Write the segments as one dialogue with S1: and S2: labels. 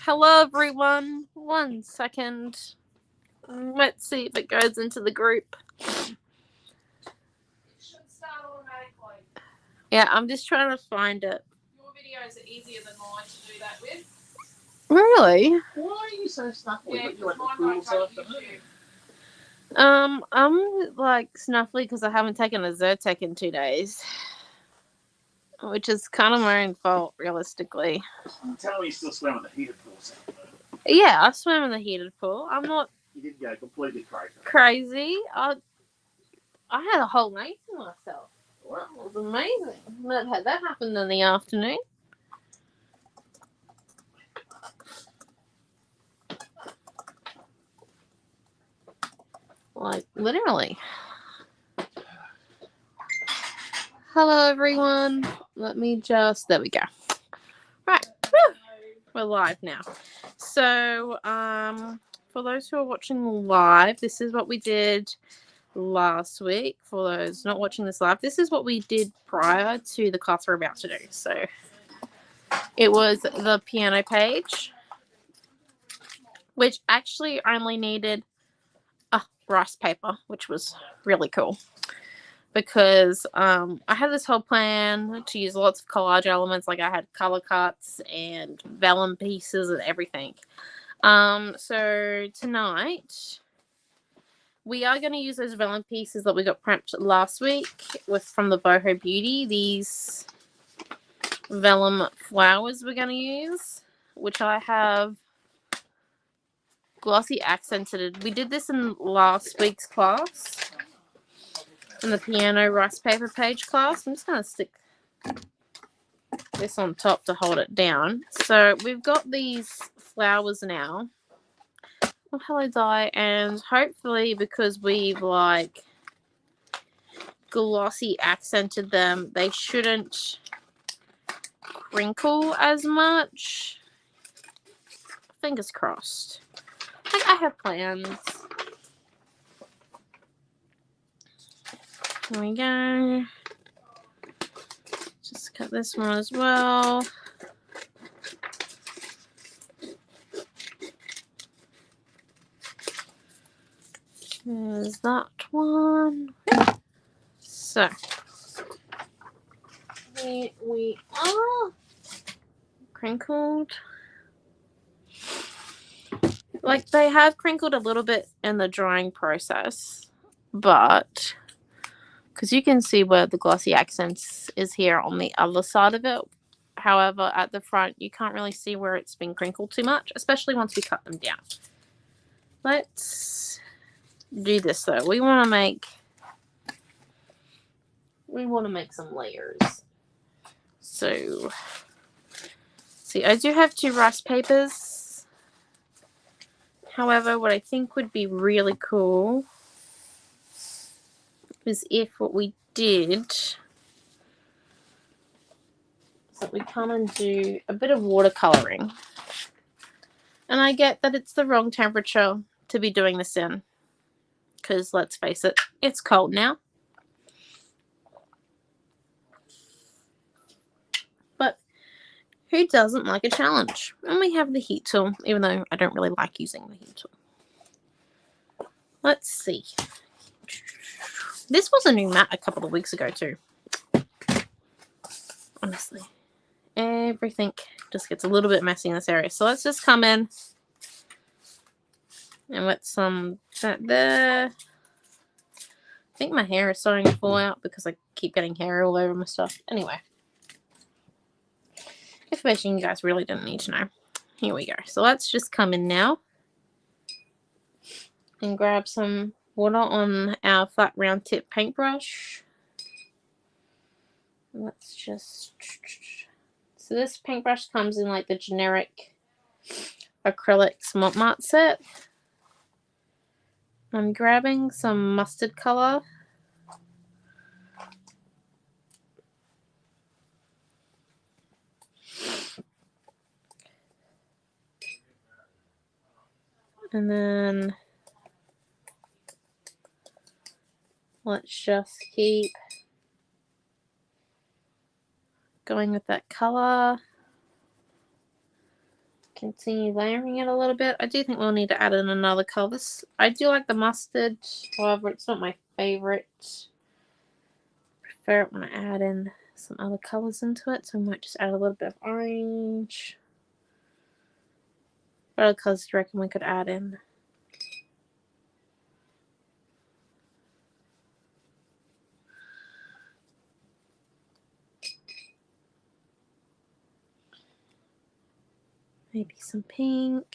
S1: Hello, everyone. 1 second. Let's see if it goes into the group.
S2: It should start automatically.
S1: Yeah, I'm just trying to find it.
S2: Your videos are easier than mine to do that with.
S1: Really?
S3: Why are you so snuffly?
S2: Yeah,
S3: You went
S2: because
S3: to
S2: mine
S3: school
S2: won't
S3: this
S2: go to
S3: afternoon.
S2: YouTube.
S1: I'm like snuffly because I haven't taken a Zyrtec in 2 days, which is kind of my own fault, realistically.
S3: Tell me you still swam in the heated pool.
S1: Yeah, I swam in the heated pool. I'm not
S3: You didn't go completely crazy.
S1: crazy. I had a whole night to myself.
S3: Wow.
S1: It was amazing. That happened in the afternoon. Like, literally. Hello, everyone. Let me just... There we go. Right. Woo. We're live now. So, for those who are watching live, this is what we did last week. For those not watching this live, this is what we did prior to the class we're about to do. So, it was the piano page, which actually only needed rice paper, which was really cool. Because I had this whole plan to use lots of collage elements, like I had color cuts and vellum pieces and everything. So tonight we are going to use those vellum pieces that we got prepped last week from the Boho Beauty. These vellum flowers we're going to use, which I have glossy accented. We did this in last week's class. In the piano rice paper page class. I'm just going to stick this on top to hold it down. So we've got these flowers now. Oh, hello, Di. And hopefully, because we've like glossy accented them, they shouldn't crinkle as much. Fingers crossed. I have plans. Here we go. Just cut this one as well. There's that one. So, here we are. Crinkled. Like, they have crinkled a little bit in the drying process, but because you can see where the glossy accents is here on the other side of it. However, at the front, you can't really see where it's been crinkled too much, especially once we cut them down. Let's do this though. We want to make some layers. So, see, I do have 2 rice papers. However, what I think would be really cool is if what we did is that we come and do a bit of watercoloring. And I get that it's the wrong temperature to be doing this in, because let's face it, it's cold now. But who doesn't like a challenge? And we have the heat tool, even though I don't really like using the heat tool. Let's see. This was a new mat a couple of weeks ago too. Honestly. Everything just gets a little bit messy in this area. So let's just come in and let some that there. I think my hair is starting to fall out because I keep getting hair all over my stuff. Anyway. Information you guys really didn't need to know. Here we go. So let's just come in now and grab some water on our flat round tip paintbrush. Let's just... So this paintbrush comes in like the generic acrylic Smart Mart set. I'm grabbing some mustard color. And then let's just keep going with that color. continue layering it a little bit. I do think we'll need to add in another color. I do like the mustard, however, it's not my favorite. I prefer it when I add in some other colors into it, so we might just add a little bit of orange. What other colors do you reckon we could add in? Maybe some pink.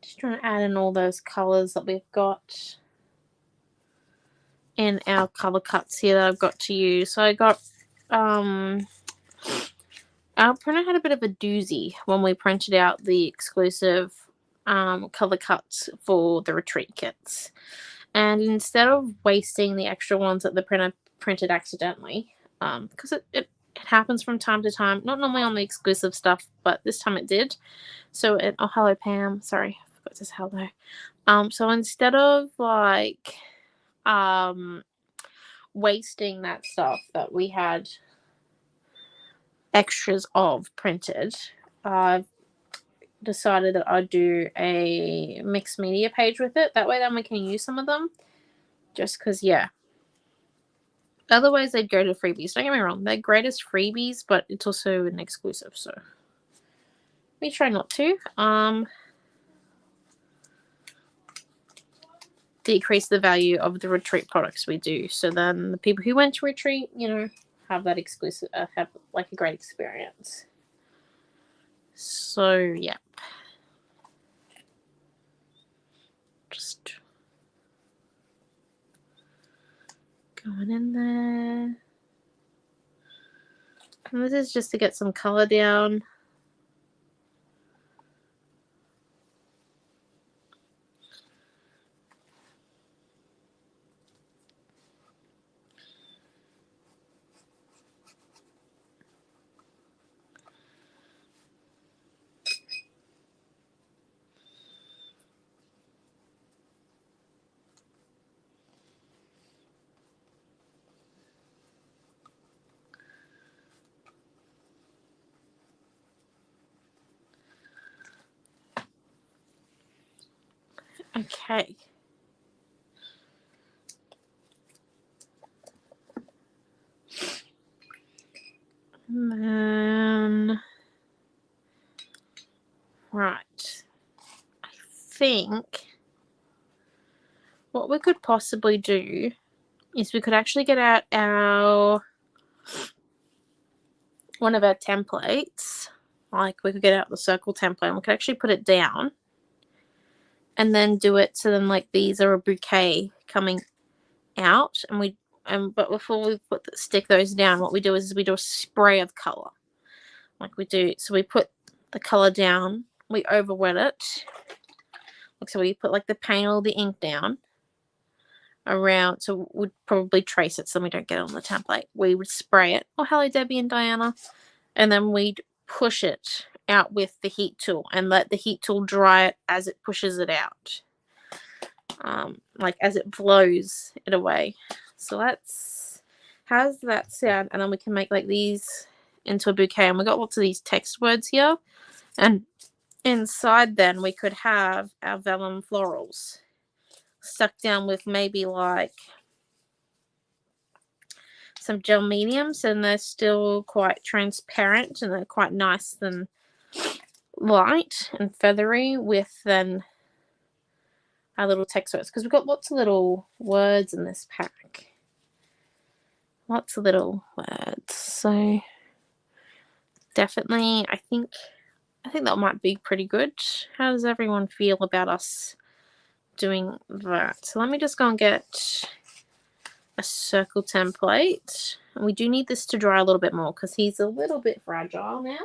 S1: Just trying to add in all those colors that we've got in our color cuts here that I've got to use. So I got our printer had a bit of a doozy when we printed out the exclusive color cuts for the retreat kits. And instead of wasting the extra ones that the printer printed accidentally, because it happens from time to time, not normally on the exclusive stuff, but this time it did. So oh, hello Pam, sorry, I forgot to say hello. So instead of like wasting that stuff that we had extras of printed, I've decided that I'd do a mixed media page with it. That way then we can use some of them, just because, yeah, otherwise they'd go to freebies. Don't get me wrong, they're great as freebies, but it's also an exclusive, so we try not to decrease the value of the retreat products we do, so then the people who went to retreat, you know, have that exclusive, have like a great experience. So yeah, just going in there, and this is just to get some color down. Okay. And then, right, I think what we could possibly do is we could actually get out one of our templates. Like we could get out the circle template and we could actually put it down and then do it so then like these are a bouquet coming out, and but before we stick those down, what we do is we do a spray of color like we do. So we put the color down, we over wet it, so we put like the paint or the ink down around, so we'd probably trace it so we don't get it on the template. We would spray it. Oh, hello Debbie and Diana. And then we'd push it out with the heat tool and let the heat tool dry it as it pushes it out, like as it blows it away. So that's, how's that sound? And then we can make like these into a bouquet, and we got lots of these text words here, and inside then we could have our vellum florals stuck down with maybe like some gel mediums, and they're still quite transparent and they're quite nice and light and feathery, with then our little text words, because we've got lots of little words in this pack, lots of little words. So definitely I think that might be pretty good. How does everyone feel about us doing that? So let me just go and get a circle template. And we do need this to dry a little bit more because he's a little bit fragile now.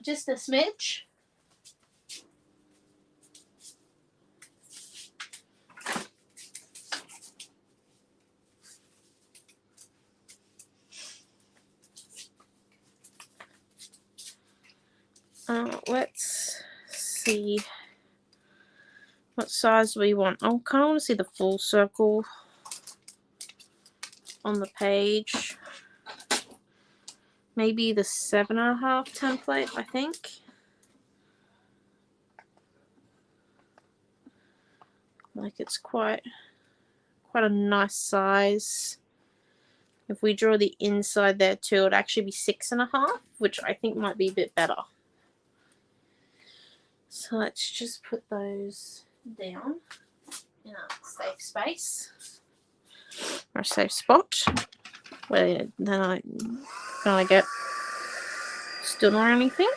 S1: Just a smidge. Let's see what size we want. I kind of want to see the full circle on the page. maybe the 7.5 template, I think. Like it's quite a nice size. If we draw the inside there too, it'd actually be 6.5, which I think might be a bit better. So let's just put those down in a safe space or a safe spot where then I don't get stood or anything,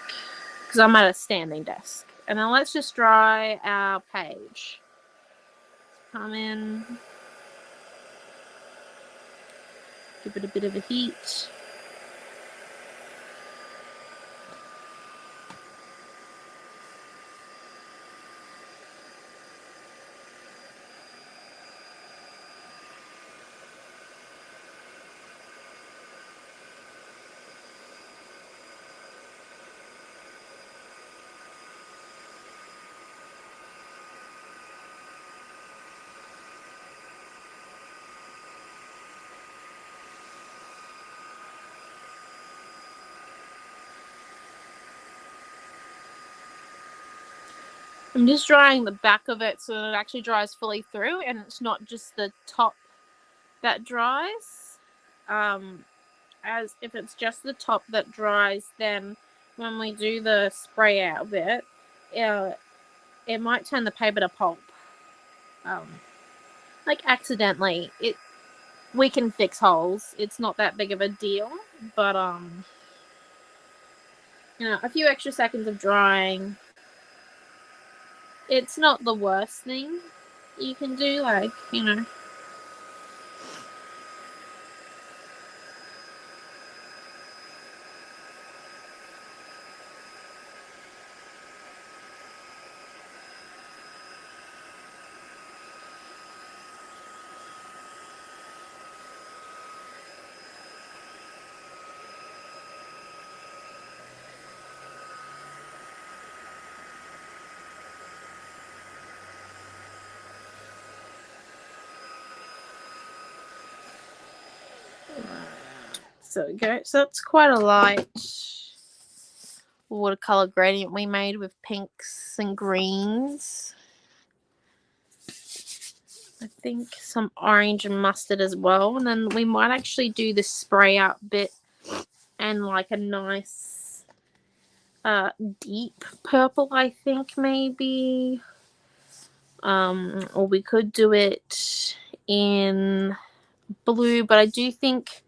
S1: because I'm at a standing desk. And then let's just dry our page. Come in, give it a bit of a heat. I'm just drying the back of it so that it actually dries fully through and it's not just the top that dries. As if it's just the top that dries, then when we do the spray out bit, it might turn the paper to pulp. Like accidentally. We can fix holes. It's not that big of a deal, but you know, a few extra seconds of drying, it's not the worst thing you can do, like, you know. So we go. So that's quite a light watercolor gradient we made with pinks and greens. I think some orange and mustard as well. And then we might actually do the spray out bit and like a nice deep purple, I think, maybe. Or we could do it in blue, but I do think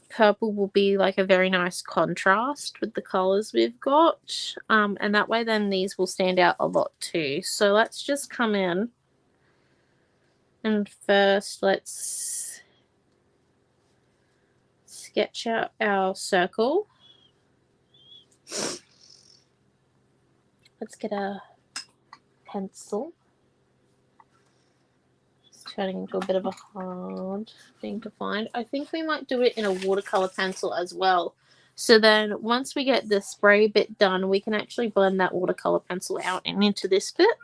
S1: purple will be like a very nice contrast with the colors we've got, and that way then these will stand out a lot too. So let's just come in and first let's sketch out our circle. Let's get a pencil. Turning into a bit of a hard thing to find. I think we might do it in a watercolor pencil as well. So then once we get the spray bit done, we can actually blend that watercolor pencil out and into this bit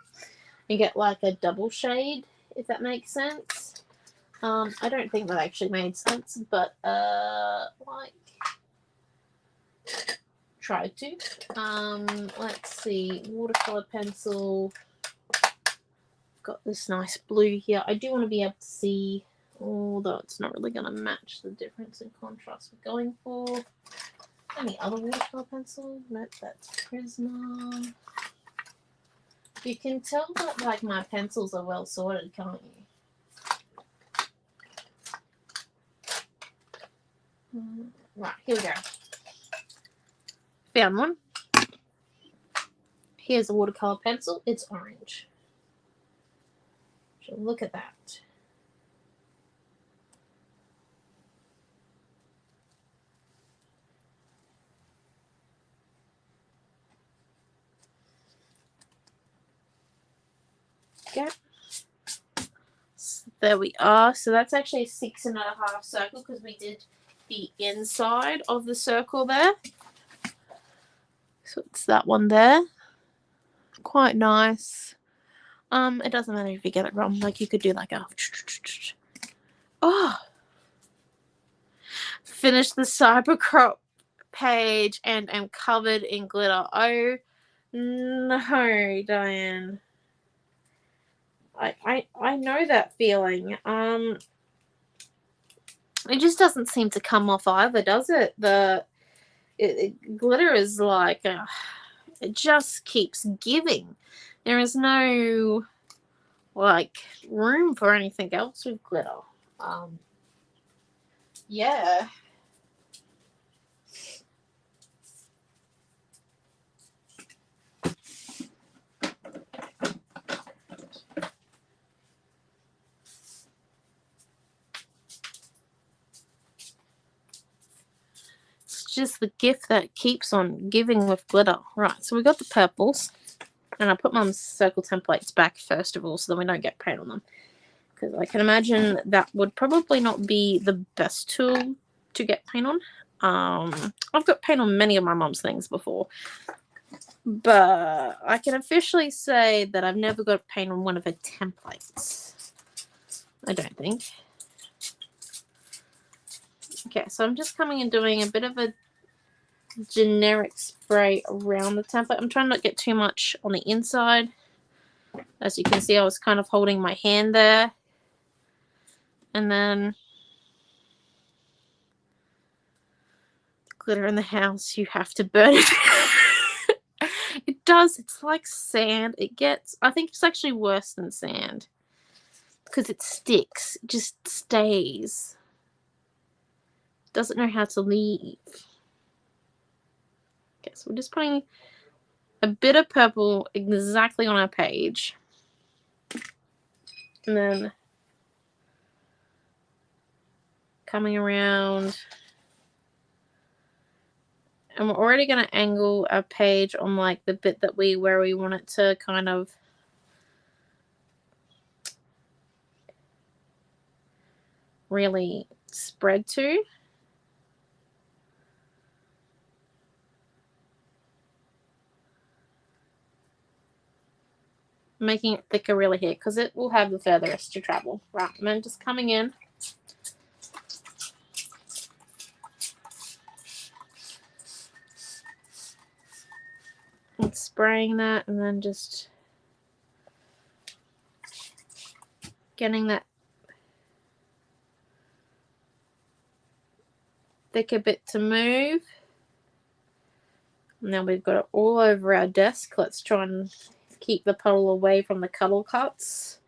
S1: and get like a double shade, if that makes sense. I don't think that actually made sense, but like try to. Let's see, watercolor pencil. Got this nice blue here. I do want to be able to see, although it's not really going to match the difference in contrast we're going for. Any other watercolor pencil? Nope, that's Prisma. You can tell that like my pencils are well sorted, can't you? Right, here we go. Found one. Here's a watercolor pencil. It's orange. So look at that. Okay. So there we are. So that's actually a 6.5 circle because we did the inside of the circle there. So it's that one there. Quite nice. It doesn't matter if you get it wrong. Like you could do like a finish the cyber crop page and am covered in glitter. Oh no, Diane. I know that feeling. It just doesn't seem to come off either, does it? Glitter is like it just keeps giving. There is no like room for anything else with glitter. Yeah. It's just the gift that keeps on giving with glitter. Right, so we got the purples. And I put Mum's circle templates back first of all so that we don't get paint on them. Because I can imagine that would probably not be the best tool to get paint on. I've got paint on many of my mum's things before. But I can officially say that I've never got paint on one of her templates. I don't think. Okay, so I'm just coming and doing a bit of a generic spray around the template. I'm trying not to get too much on the inside. As you can see, I was kind of holding my hand there. And then glitter in the house, you have to burn it. It does. It's like sand. I think it's actually worse than sand. Because it sticks. It just stays. Doesn't know how to leave. Okay, so we're just putting a bit of purple exactly on our page. And then coming around. And we're already going to angle our page on like the bit that where we want it to kind of really spread to. Making it thicker really here because it will have the furthest to travel. Right, and then just coming in. And spraying that and then just getting that thicker bit to move. And then we've got it all over our desk. Let's try and keep the puddle away from the cuddle cuts.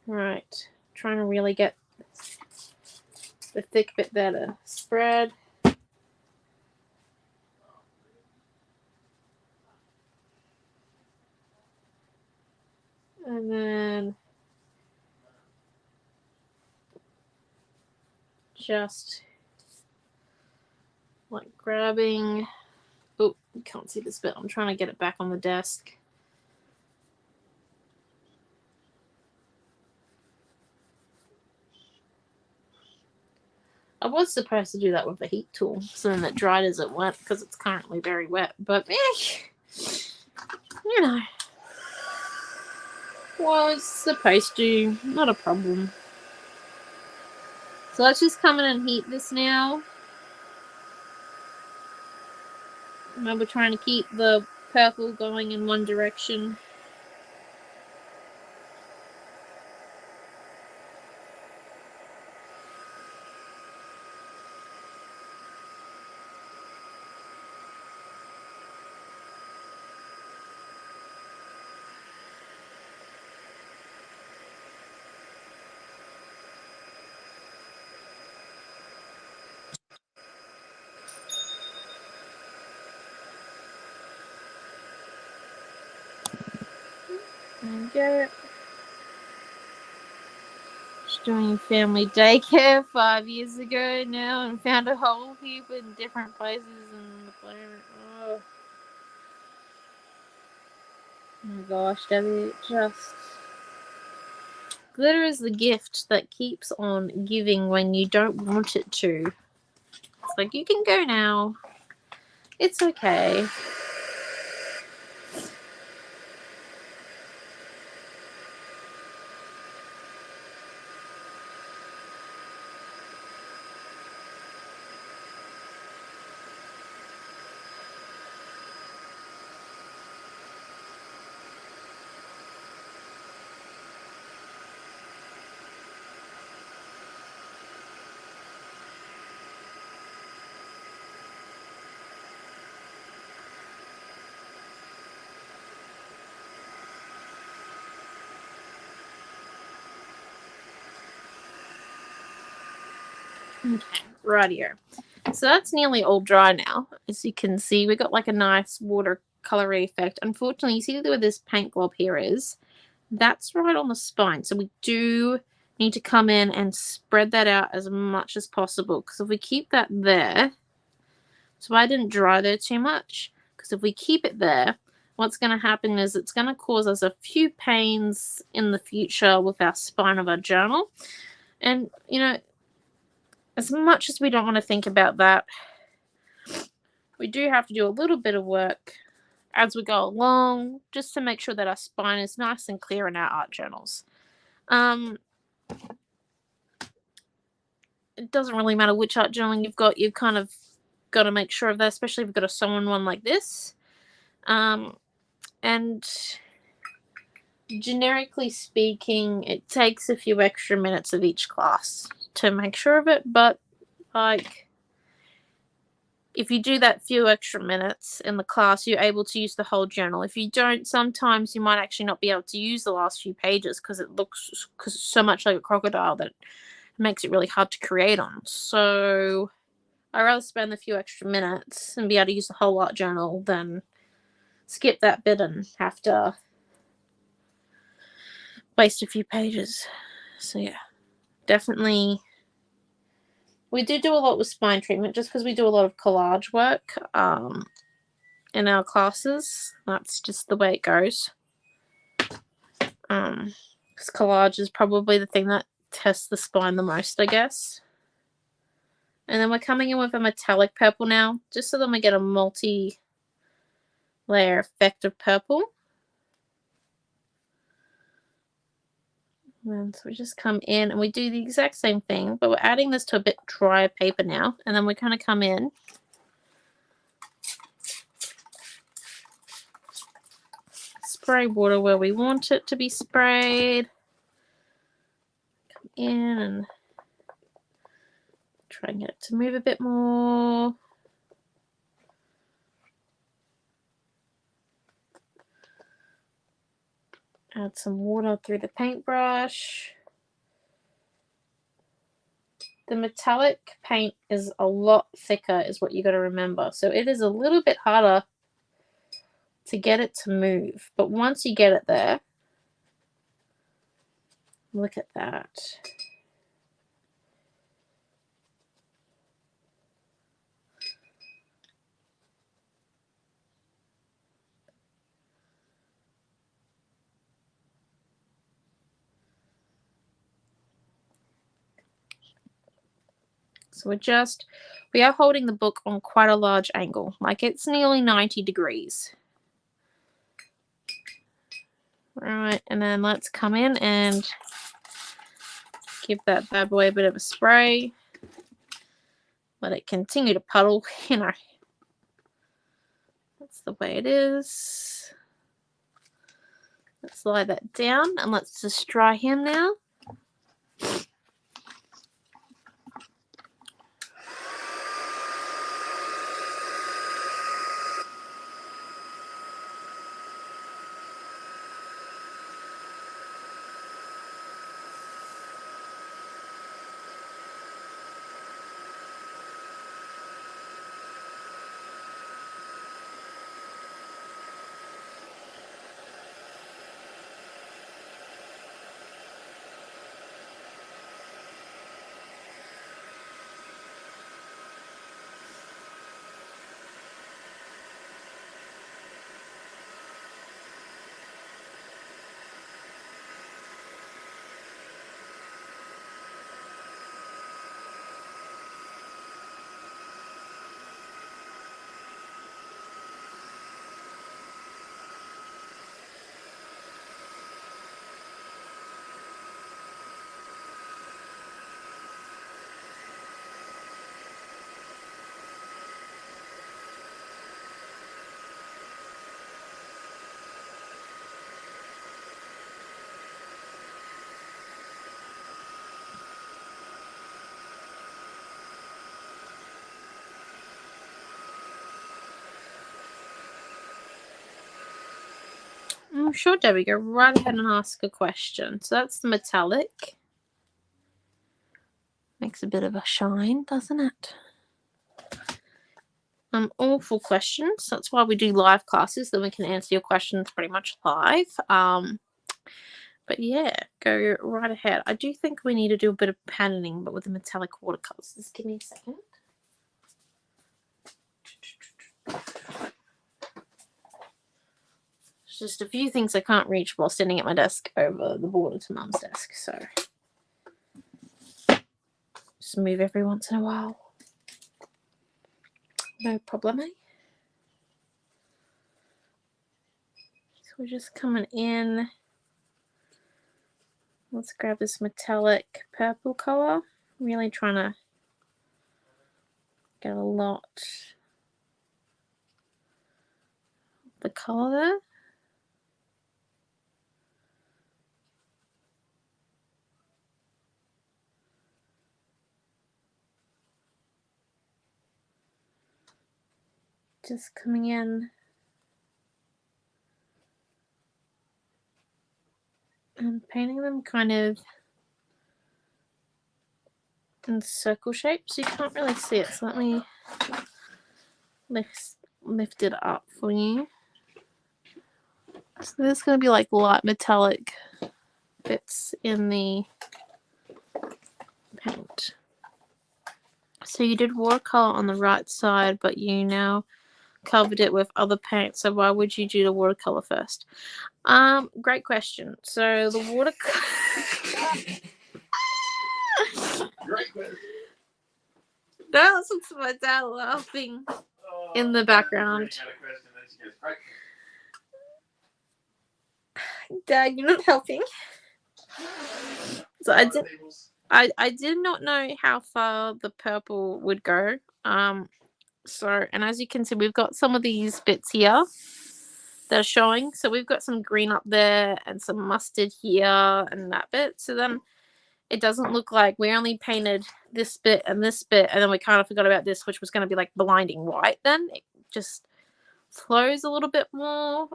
S1: Right, trying to really get the thick bit there to spread. And then just like grabbing, oh, you can't see this bit. I'm trying to get it back on the desk. I was supposed to do that with the heat tool, so then it dried as it went because it's currently very wet. But, you know, was supposed to, not a problem. So let's just come in and heat this now. Remember trying to keep the purple going in one direction. There we go. Just doing family daycare 5 years ago now and found a whole heap in different places in the planet. Oh my gosh, Debbie, just... Glitter is the gift that keeps on giving when you don't want it to. It's like, you can go now. It's okay. Okay, rightio. So that's nearly all dry now. As you can see, we got like a nice watercolory effect. Unfortunately, you see where this paint blob here is? That's right on the spine. So we do need to come in and spread that out as much as possible. Because if we keep that there, so I didn't dry there too much. Because if we keep it there, what's going to happen is it's going to cause us a few pains in the future with our spine of our journal. And, you know, as much as we don't want to think about that, we do have to do a little bit of work as we go along, just to make sure that our spine is nice and clear in our art journals. It doesn't really matter which art journaling you've kind of got to make sure of that, especially if you've got a sewn one like this. And generically speaking, it takes a few extra minutes of each class to make sure of it, but like, if you do that few extra minutes in the class, you're able to use the whole journal. If you don't, sometimes you might actually not be able to use the last few pages because it looks so much like a crocodile that it makes it really hard to create on. So I'd rather spend the few extra minutes and be able to use the whole art journal than skip that bit and have to waste a few pages. So yeah, definitely. We do a lot with spine treatment just because we do a lot of collage work in our classes. That's just the way it goes. Because collage is probably the thing that tests the spine the most, I guess. And then we're coming in with a metallic purple now, just so that we get a multi-layer effect of purple. And so we just come in and we do the exact same thing, but we're adding this to a bit drier paper now. And then we kind of come in. Spray water where we want it to be sprayed. Come in and try and get it to move a bit more. Add some water through the paintbrush. The metallic paint is a lot thicker, is what you got to remember. So it is a little bit harder to get it to move. But once you get it there, look at that. So we are holding the book on quite a large angle, like it's nearly 90 degrees. Right, and then let's come in and give that bad boy a bit of a spray. Let it continue to puddle, you know. That's the way it is. Let's lie that down and let's just dry him now. Sure, Debbie, go right ahead and ask a question. So that's the metallic. Makes a bit of a shine, doesn't it? All for questions. That's why we do live classes, then we can answer your questions pretty much live. But yeah, go right ahead. I do think we need to do a bit of patterning, but with the metallic watercolors. Just give me a second. There's just a few things I can't reach while standing at my desk over the border to Mum's desk, so just move every once in a while. No problem, eh? So we're just coming in. Let's grab this metallic purple color. I'm really trying to get a lot of the color there. Just coming in and painting them kind of in circle shapes. You can't really see it, so let me lift it up for you. So there's going to be like light metallic bits in the paint. So you did watercolor on the right side, but you now covered it with other paint. So why would you do the watercolor first? Great question. So the watercolor.
S3: Great question.
S1: No, listen to my dad laughing in the background. Dad, you're not helping. So I did not know how far the purple would go. So, and as you can see, we've got some of these bits here that are showing. So we've got some green up there and some mustard here and that bit. So then it doesn't look like we only painted this bit, and then we kind of forgot about this, which was going to be like blinding white. Then it just flows a little bit more.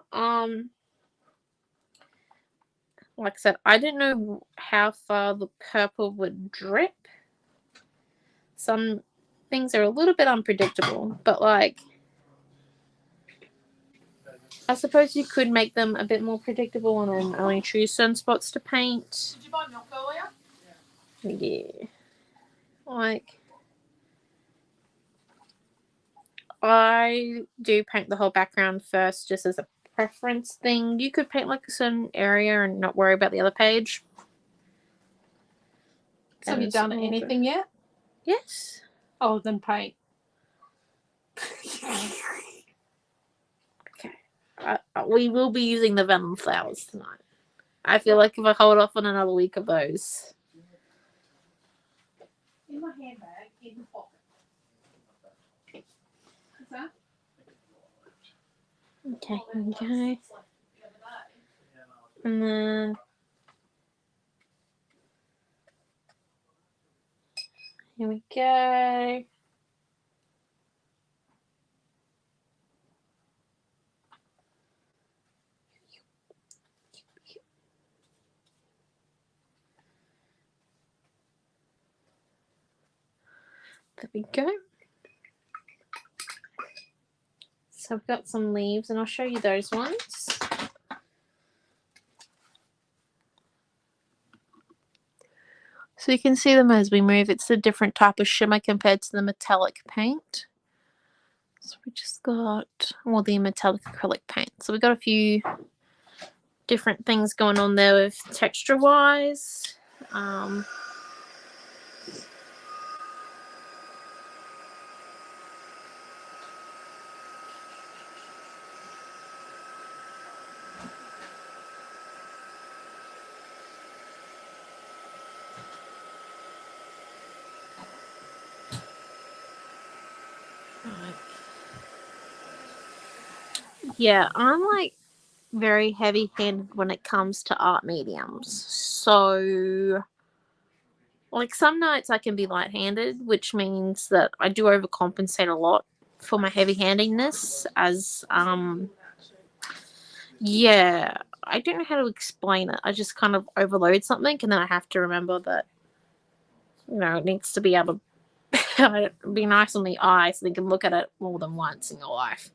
S1: Like I said, I didn't know how far the purple would drip. Some things are a little bit unpredictable, but like I suppose you could make them a bit more predictable and then only choose certain spots to paint.
S2: Did you buy milk earlier?
S1: Yeah. Like I do paint the whole background first just as a preference thing. You could paint like a certain area and not worry about the other page.
S2: So have you done anything yet?
S1: Yes.
S2: Oh, then paint.
S1: Okay. We will be using the venom flowers tonight. I feel like if I hold off on another week of those.
S2: In my handbag, in the pocket. What's that?
S1: Okay, here we go. And then here we go. There we go. So I've got some leaves and I'll show you those ones. So you can see them as we move. It's a different type of shimmer compared to the metallic paint. So we just got all the metallic acrylic paint. So we've got a few different things going on there with texture wise. Yeah, I'm like very heavy-handed when it comes to art mediums. So like some nights I can be light-handed, which means that I do overcompensate a lot for my heavy-handedness as yeah, I don't know how to explain it. I just kind of overload something and then I have to remember that you know, it needs to be able to be nice on the eye so you can look at it more than once in your life.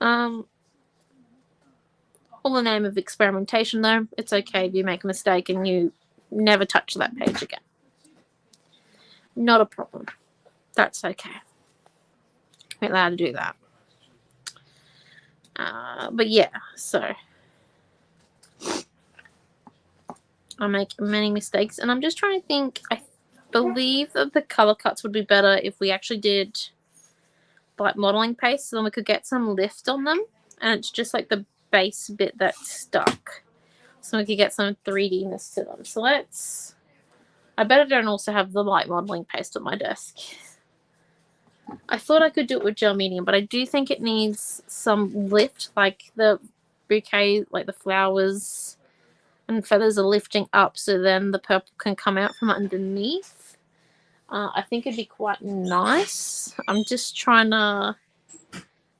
S1: All the name of experimentation, though. It's okay if you make a mistake and you never touch that page again. Not a problem. That's okay. We're allowed to do that. But yeah, so I make many mistakes, and I'm just trying to think. I believe that the color cuts would be better if we actually did like modeling paste, so then we could get some lift on them, and it's just like the base bit that's stuck, so we could get some 3D-ness to them. So let's. I better don't also have the light modeling paste on my desk. I thought I could do it with gel medium, but I do think it needs some lift, like the bouquet, like the flowers and feathers are lifting up, so then the purple can come out from underneath. I think it'd be quite nice. I'm just trying to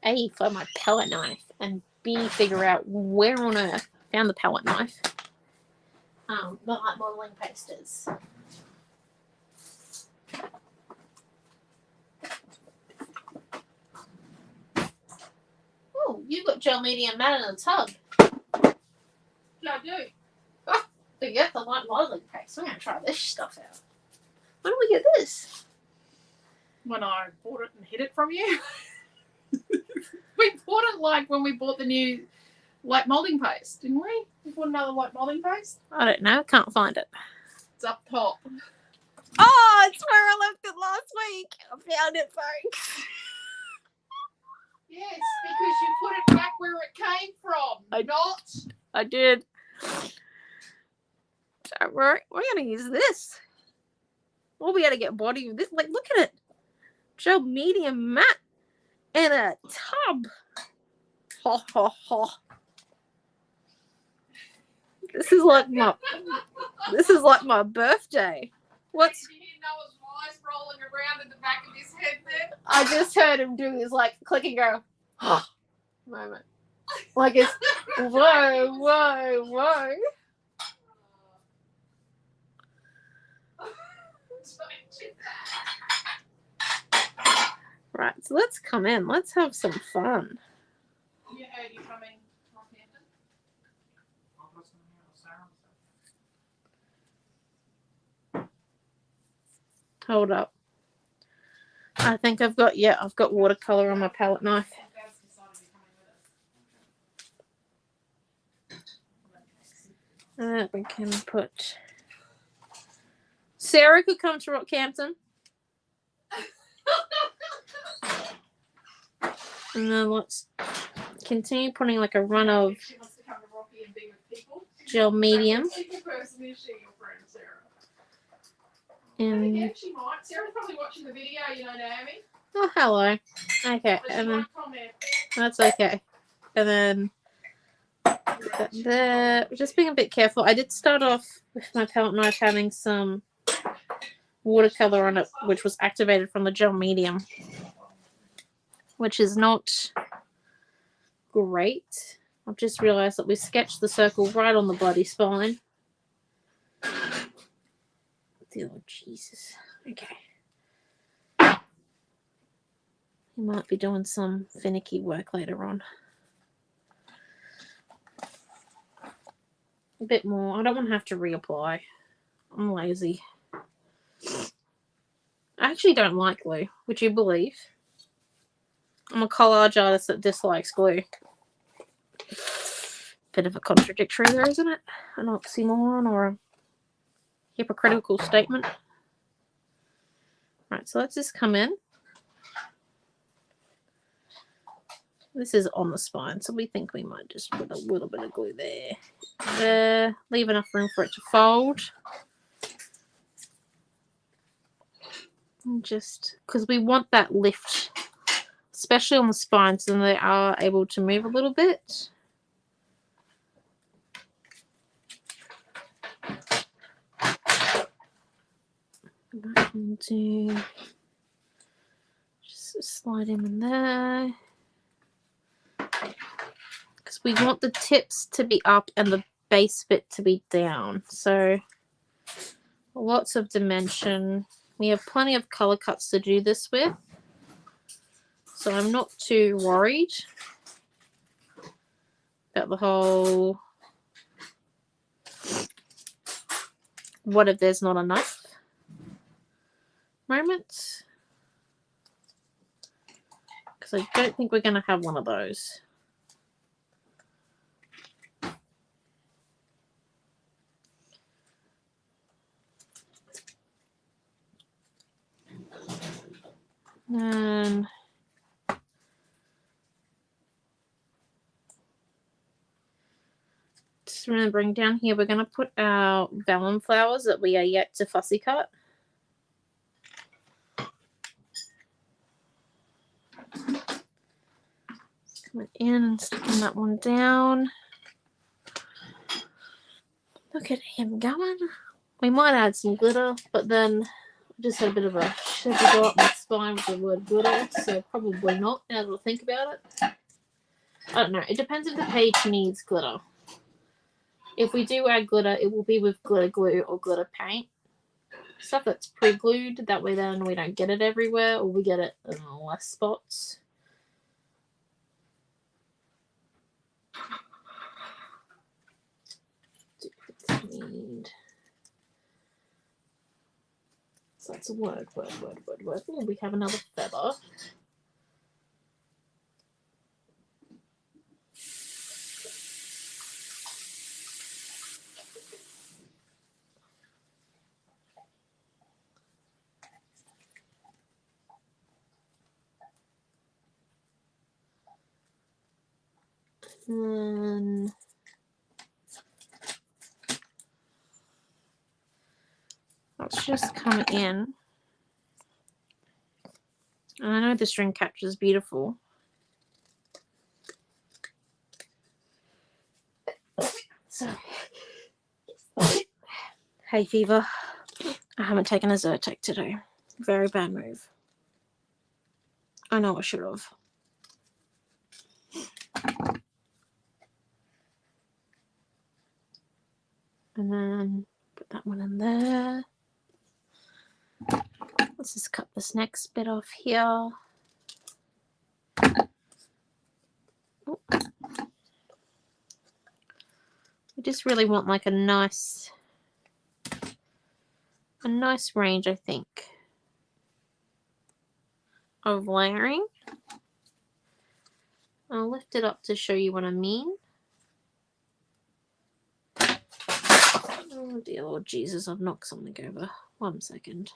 S1: A, find my palette knife, and B, figure out where on earth I found the palette knife. The light modeling paste is. Oh, you've got gel medium matte in a tub.
S2: Yeah, I do.
S1: Oh, but you have the light modeling paste. I'm going to try this stuff out. When do we get this?
S2: When I bought it and hid it from you. We bought it like when we bought the new light molding paste, didn't we? We bought another light molding paste.
S1: I don't know. I can't find it.
S2: It's up top.
S1: Oh, it's where I left it last week. I found it, folks.
S2: Yes, because you put it back where it came from.
S1: I did. Don't worry. We're going to use this. We'll be able to get body of this. Like, look at it. Gel medium matte in a tub. Ha ha ha. This is like my birthday. What's
S2: Did you hear Noah's voice rolling around in the back of his head there?
S1: I just heard him do his like click and go moment. Like it's whoa, whoa, whoa. Right, so let's come in. Let's have some fun.
S2: You heard you coming, Rockhampton?
S1: Hold up. I think I've got watercolor on my palette knife. We can put. Sarah could come to Rockhampton. And then let's continue putting like a run of gel medium. And
S2: Yeah, she might. Sarah's probably watching the video, you know, Naomi.
S1: oh, hello. Okay, and then that's okay. And then there, just being a bit careful. I did start off with my palette knife having some watercolor on it, which was activated from the gel medium, which is not great. I've just realized that we sketched the circle right on the bloody spine. Oh, Jesus. Okay. He might be doing some finicky work later on. A bit more. I don't want to have to reapply. I'm lazy. I actually don't like glue. Would you believe? I'm a collage artist that dislikes glue. Bit of a contradictory there, isn't it? An oxymoron or a hypocritical statement. Right, so let's just come in. This is on the spine, so we think we might just put a little bit of glue there. There. Leave enough room for it to fold. And just because we want that lift, especially on the spine, so then they are able to move a little bit. Back into, just slide him in there. Because we want the tips to be up and the base bit to be down. So lots of dimension. We have plenty of color cuts to do this with, so I'm not too worried about the whole what if there's not enough moment, because I don't think we're going to have one of those. And just remembering down here, we're going to put our vellum flowers that we are yet to fussy cut. Coming in and sticking that one down. Look at him going. We might add some glitter, but then I just had a bit of a shiver go up my spine with the word glitter, so probably not now that I think about it. I don't know. It depends if the page needs glitter. If we do add glitter, it will be with glitter glue or glitter paint. Stuff that's pre-glued, that way then we don't get it everywhere, or we get it in less spots. Need. So that's a word. Oh, we have another feather. And let's just come in. And I know the string catcher is beautiful. So, hay fever. I haven't taken a Zyrtec today. Very bad move. I know I should have. And then put that one in there. Let's just cut this next bit off here. Oh. We just really want like a nice range, I think, of layering. I'll lift it up to show you what I mean. Oh dear Lord Jesus, I've knocked something over. 1 second.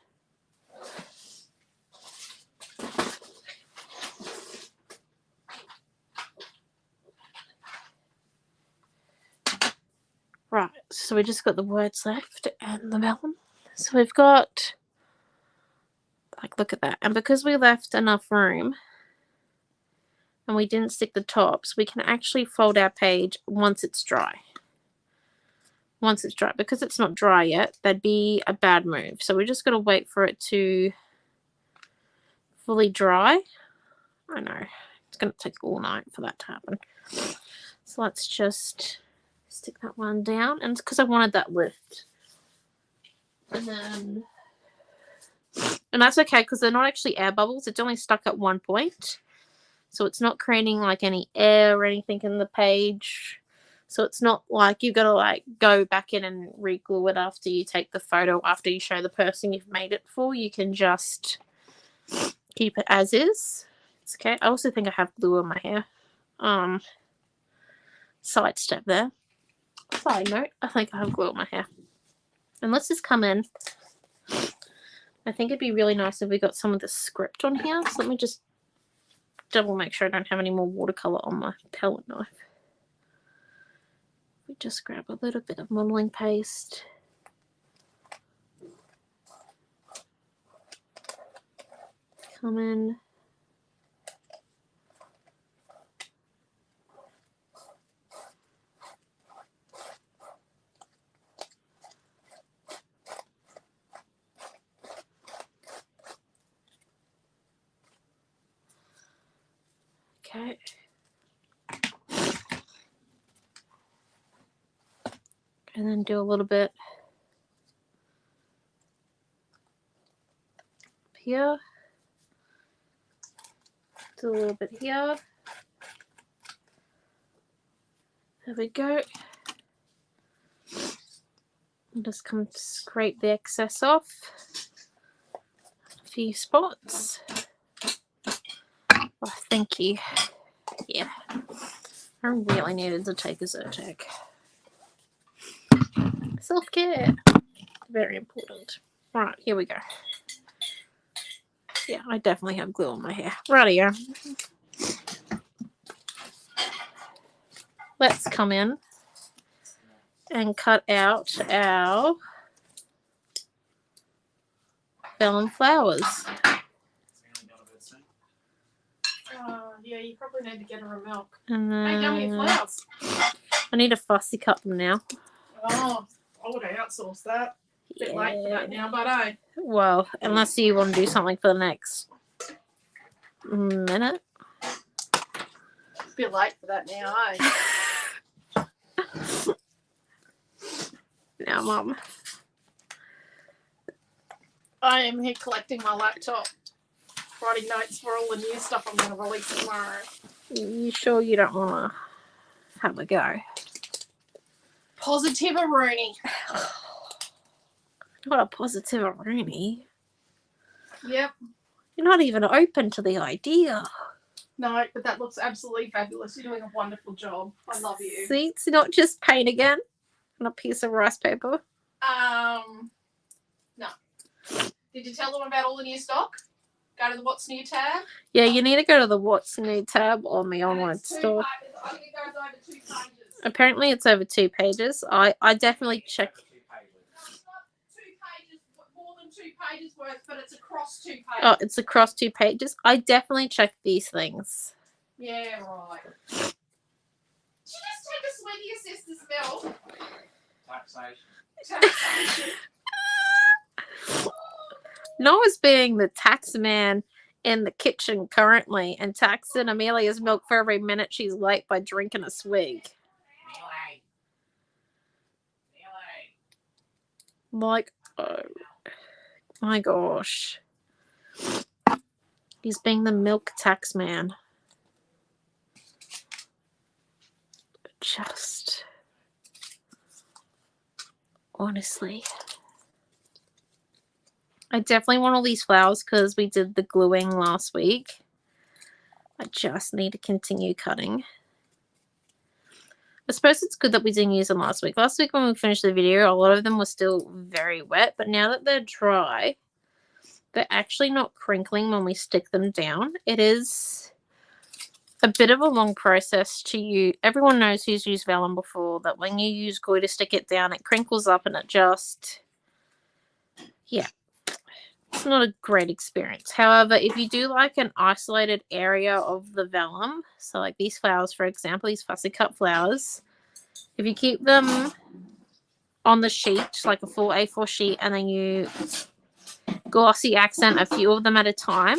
S1: Right, so we just got the words left and the vellum. So we've got, like, look at that. And because we left enough room and we didn't stick the tops, we can actually fold our page once it's dry. Once it's dry. Because it's not dry yet, that'd be a bad move. So we just got to wait for it to fully dry. I know, it's going to take all night for that to happen. So let's just stick that one down, and because I wanted that lift, and that's okay because they're not actually air bubbles. It's only stuck at one point, so it's not creating like any air or anything in the page. So it's not like you've got to like go back in and re-glue it after you take the photo, after you show the person you've made it for. You can just keep it as is. It's okay. I also think I have glue on my hair. Side step there. Side note, I think I have glue on my hair. And let's just come in. I think it'd be really nice if we got some of the script on here. So let me just double make sure I don't have any more watercolor on my palette knife. We just grab a little bit of modeling paste. Come in. Okay. And then do a little bit here. Do a little bit here. There we go. And just come scrape the excess off. A few spots. Oh, thank you. Yeah. I really needed to take a Zyrtec. Self-care. Very important. Right, here we go. Yeah, I definitely have glue on my hair. Rightio. Let's come in and cut out our vellum flowers.
S2: Yeah, you probably need to get her a milk.
S1: And
S2: Hey, yummy
S1: then
S2: flowers.
S1: I need to fussy cut them now.
S2: Oh, I would have outsourced that. Bit late for that now, but
S1: Well, unless you want to do something for the next minute.
S2: bit late for that now,
S1: Now, Mum.
S2: I am here collecting my laptop, writing notes for all the new stuff I'm going to release tomorrow.
S1: You sure you don't want to have a go?
S2: Positive Rooney.
S1: What a positive Rooney.
S2: Yep.
S1: You're not even open to the idea.
S2: No, but that looks absolutely fabulous. You're doing a wonderful job. I love you.
S1: See, it's not just paint again on a piece of rice paper.
S2: No. Did you tell them about all the new stock? Go to the What's New tab.
S1: Yeah, you need to go to the What's New tab on the online
S2: It's
S1: store.
S2: I think it goes over 2 pages.
S1: Apparently it's over 2 pages. I definitely check.
S2: No, it's not 2 pages, more than 2 pages worth, but it's across 2 pages.
S1: Oh, it's across 2 pages. I definitely check these things.
S2: Yeah, right. Did you just take a swig of your sister's milk? Taxation.
S1: Noah's being the tax man in the kitchen currently and taxing Amelia's milk for every minute she's late by drinking a swig. Like, oh my gosh. He's being the milk tax man. Just honestly. I definitely want all these flowers because we did the gluing last week. I just need to continue cutting. I suppose it's good that we didn't use them last week. Last week when we finished the video, a lot of them were still very wet. But now that they're dry, they're actually not crinkling when we stick them down. It is a bit of a long process to use. Everyone knows who's used vellum before that when you use glue to stick it down, it crinkles up and it just... yeah. It's not a great experience. However, if you do like an isolated area of the vellum, so like these flowers, for example, these fussy cut flowers, if you keep them on the sheet, like a full A4 sheet, and then you glossy accent a few of them at a time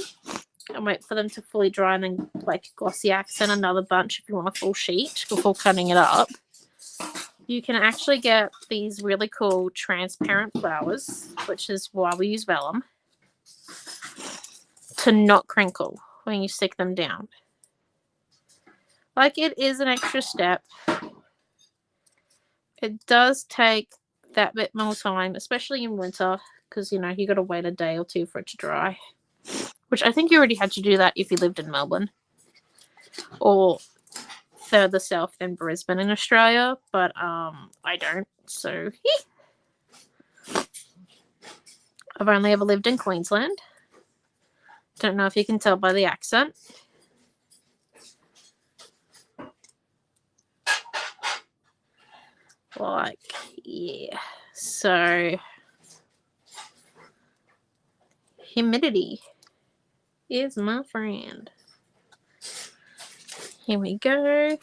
S1: and wait for them to fully dry and then like glossy accent another bunch if you want a full sheet before cutting it up, you can actually get these really cool transparent flowers, which is why we use vellum, to not crinkle when you stick them down. Like, it is an extra step. It does take that bit more time, especially in winter, because, you know, you got to wait a day or two for it to dry. Which I think you already had to do that if you lived in Melbourne. Or further south than Brisbane in Australia, but I don't, so I've only ever lived in Queensland. Don't know if you can tell by the accent. Like, yeah. So, humidity is my friend. Here we go.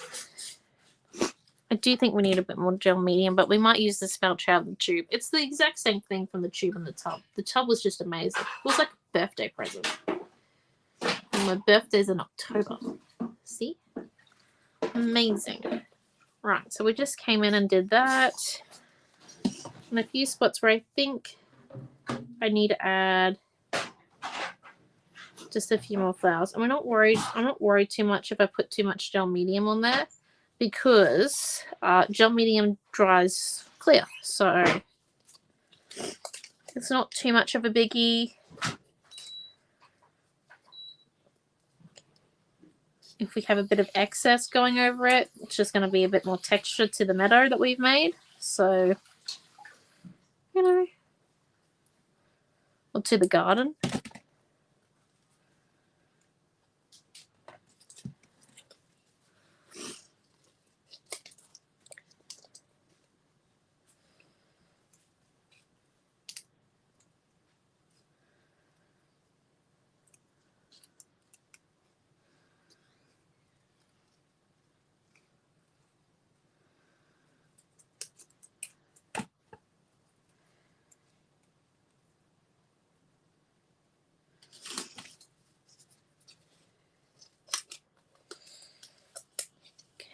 S1: I do think we need a bit more gel medium, but we might use the spouch out of the tube. It's the exact same thing from the tube and the tub. The tub was just amazing. It was like a birthday present. And my birthday's in October. See? Amazing. Right, so we just came in and did that. And a few spots where I think I need to add just a few more flowers. And I'm not worried too much if I put too much gel medium on there, because gel medium dries clear, so it's not too much of a biggie. If we have a bit of excess going over it, it's just going to be a bit more texture to the meadow that we've made. So, you know, or to the garden.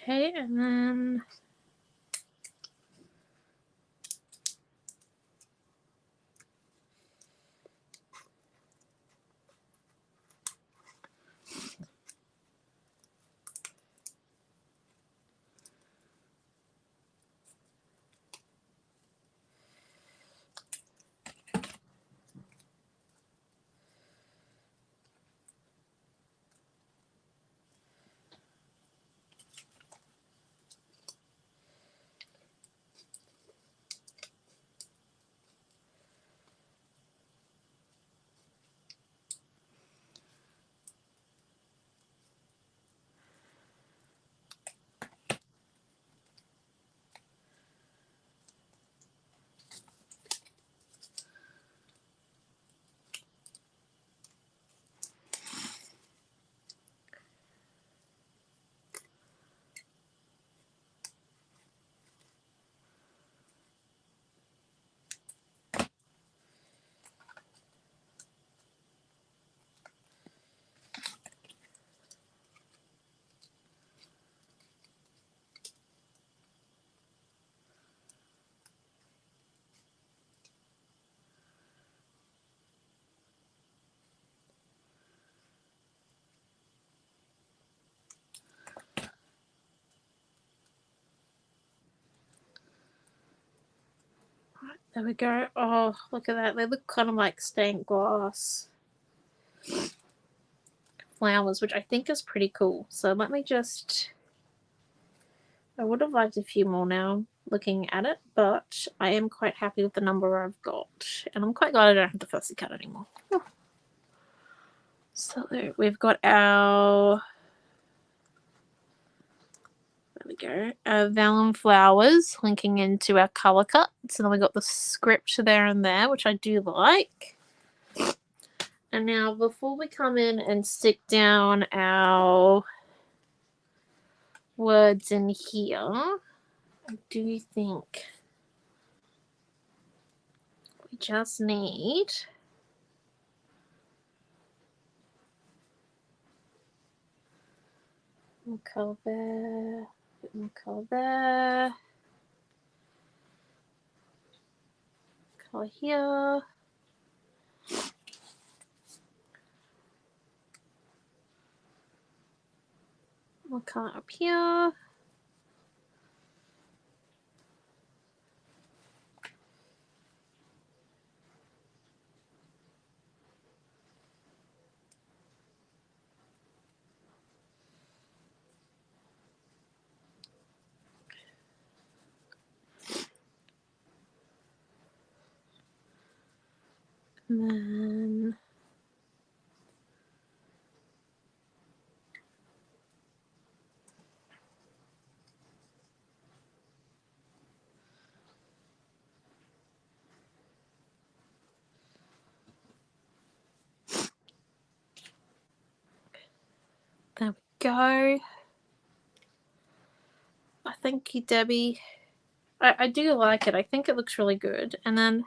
S1: Okay, and then there we go. Oh, look at that. They look kind of like stained glass flowers, which I think is pretty cool. So let me just... I would have liked a few more now looking at it, but I am quite happy with the number I've got. And I'm quite glad I don't have to fussy cut anymore. Oh. So we've got our... There we go. Our vellum flowers linking into our colour cut. So then we got the script there and there, which I do like. And now before we come in and stick down our words in here, I do think we just need more colour there, a bit more colour there, colour here, more colour up here. And then there we go. Thank you, Debbie. I do like it. I think it looks really good. And then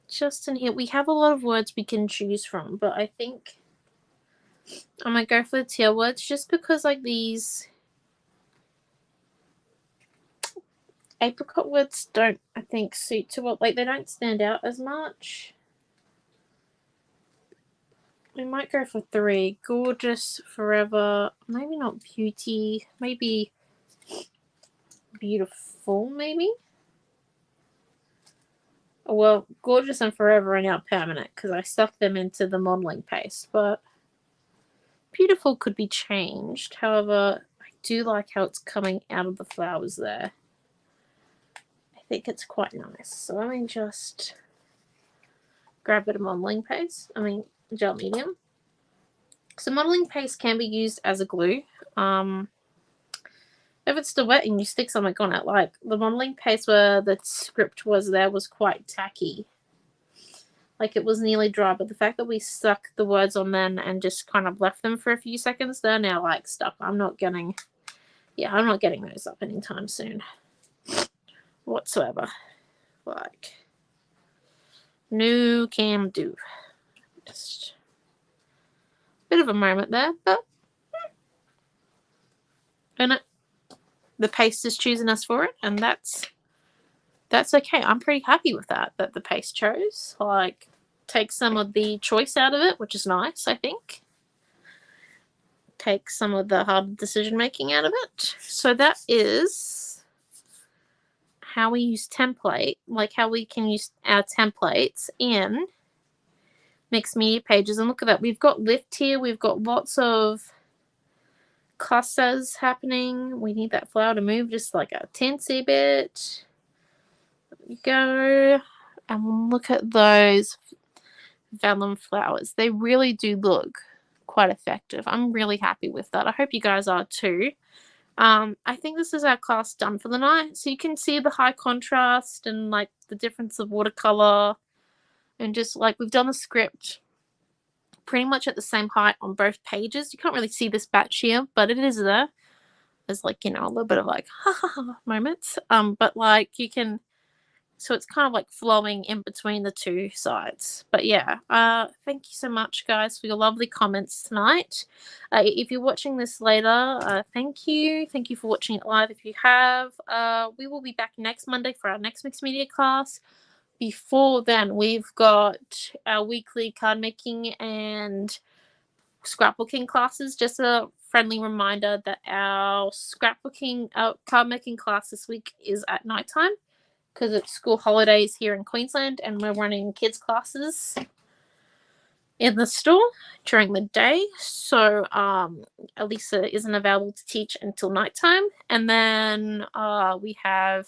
S1: just in here, we have a lot of words we can choose from, but I think I might go for the teal words just because like these apricot words don't, I think, suit to what, like they don't stand out as much. we might go for 3. Gorgeous, Forever, maybe not Beauty, maybe Beautiful, maybe? Well, Gorgeous and Forever are now permanent because I stuck them into the modeling paste, but Beautiful could be changed. However, I do like how it's coming out of the flowers there. I think it's quite nice. So let me just grab a bit of modeling paste. Gel medium. So modeling paste can be used as a glue. If it's still wet and you stick something on it, like the modeling paste where the script was there was quite tacky. Like it was nearly dry, but the fact that we stuck the words on then and just kind of left them for a few seconds, they're now like stuck. I'm not getting those up anytime soon whatsoever. Like, no can do. Just a bit of a moment there, but and the paste is choosing us for it, and that's okay. I'm pretty happy with that the paste chose. Like, take some of the choice out of it, which is nice, I think. Take some of the hard decision making out of it. So that is how we use template, like how we can use our templates in mixed media pages. And look at that, we've got lift here, we've got lots of clusters happening. We need that flower to move just like a teensy bit. There we go. And look at those vellum flowers. They really do look quite effective. I'm really happy with that. I hope you guys are too. I think this is our class done for the night. So you can see the high contrast and like the difference of watercolor, and just like we've done the script pretty much at the same height on both pages. You can't really see this batch here, but it is there. There's like, a little bit of like ha ha ha moments. But like you can, so it's kind of like flowing in between the two sides. But yeah, thank you so much guys for your lovely comments tonight. If you're watching this later, thank you for watching it live. If you have, we will be back next Monday for our next mixed media class. Before then, we've got our weekly card making and scrapbooking classes. Just a friendly reminder that our card making class this week is at nighttime because it's school holidays here in Queensland, and we're running kids classes in the store during the day. So Elisa isn't available to teach until nighttime. And then we have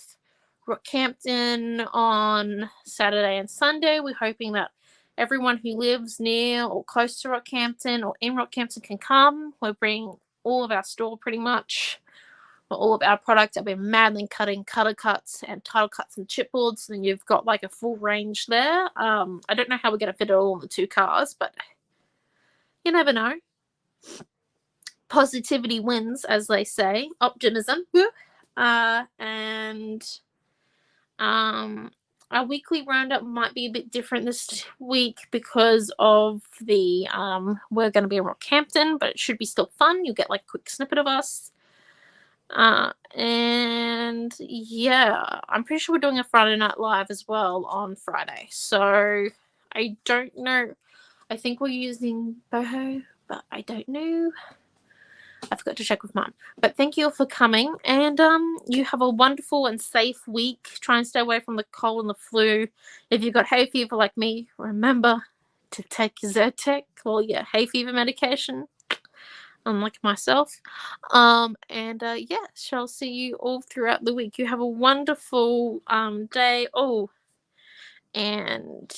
S1: Rockhampton on Saturday and Sunday. We're hoping that everyone who lives near or close to Rockhampton or in Rockhampton can come. We're bringing all of our store pretty much, all of our products. I've been madly cutting cutter cuts and title cuts and chipboards, and you've got like a full range there. I don't know how we're going to fit it all in the 2 cars, but you never know. Positivity wins, as they say. Optimism. And our weekly roundup might be a bit different this week because of the we're going to be in Rockhampton, but it should be still fun. You'll get like a quick snippet of us. And yeah, I'm pretty sure we're doing a Friday Night Live as well on Friday. So I don't know. I think we're using Boho, but I don't know. I forgot to check with Mum. But thank you all for coming, and you have a wonderful and safe week. Try and stay away from the cold and the flu. If you've got hay fever like me, remember to take your Zyrtec or your hay fever medication, unlike myself. Yeah, shall see you all throughout the week. You have a wonderful day. Oh, and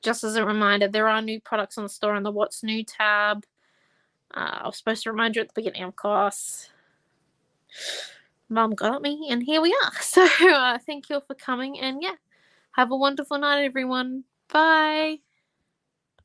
S1: just as a reminder, there are new products on the store in the What's New tab. I was supposed to remind you at the beginning of class. Mum got me, and here we are. So thank you all for coming, and yeah, have a wonderful night, everyone. Bye.